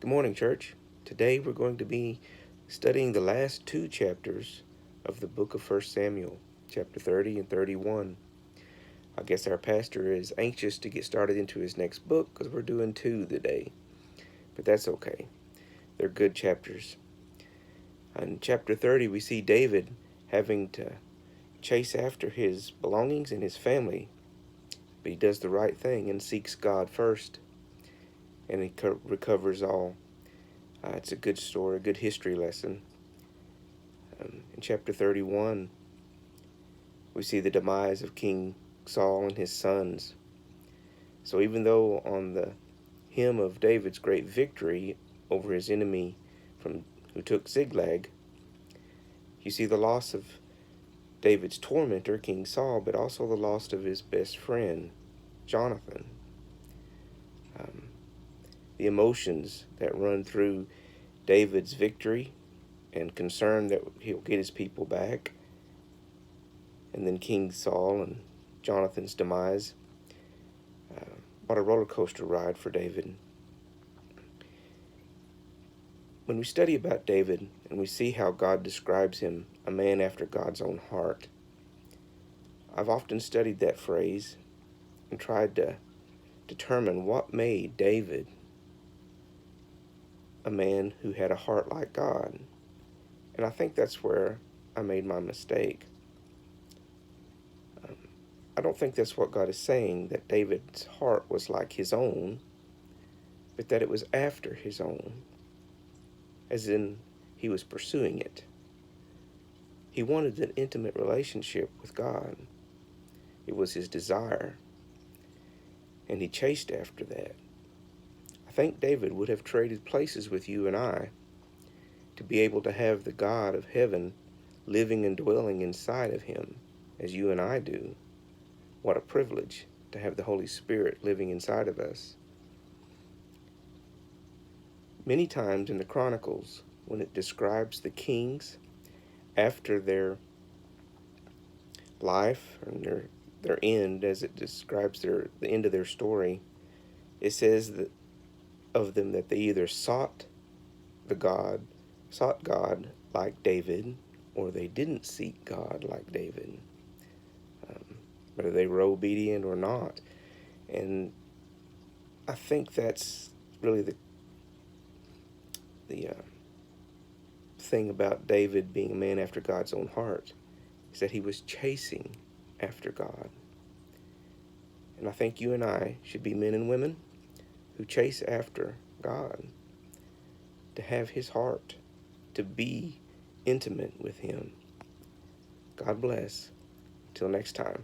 Good morning, church. Today we're going to be studying the last two chapters of the book of 1 Samuel, chapter 30 and 31. I guess our pastor is anxious to get started into his next book because we're doing two today. But that's okay. They're good chapters. In chapter 30, we see David having to chase after his belongings and his family. But he does the right thing and seeks God first. And he recovers all. It's a good story, a good history lesson. In chapter 31, we see the demise of King Saul and his sons. So even though on the hymn of David's great victory over his enemy who took Ziklag, you see the loss of David's tormentor, King Saul, but also the loss of his best friend, Jonathan. The emotions that run through David's victory and concern that he'll get his people back, and then King Saul and Jonathan's demise. What a roller coaster ride for David. When we study about David and we see how God describes him, a man after God's own heart, I've often studied that phrase and tried to determine what made David a man who had a heart like God. And I think that's where I made my mistake. I don't think that's what God is saying, that David's heart was like his own, but that it was after his own, as in he was pursuing it. He wanted an intimate relationship with God. It was his desire, and he chased after that. I think David would have traded places with you and I to be able to have the God of heaven living and dwelling inside of him as you and I do. What a privilege to have the Holy Spirit living inside of us. Many times in the Chronicles, when it describes the kings after their life and their end, as it describes the end of their story, it says that of them that they either sought God like David, or they didn't seek God like David. Whether they were obedient or not. And I think that's really the thing about David being a man after God's own heart, is that he was chasing after God. And I think you and I should be men and women who chase after God, to have his heart, to be intimate with him. God bless. Till next time.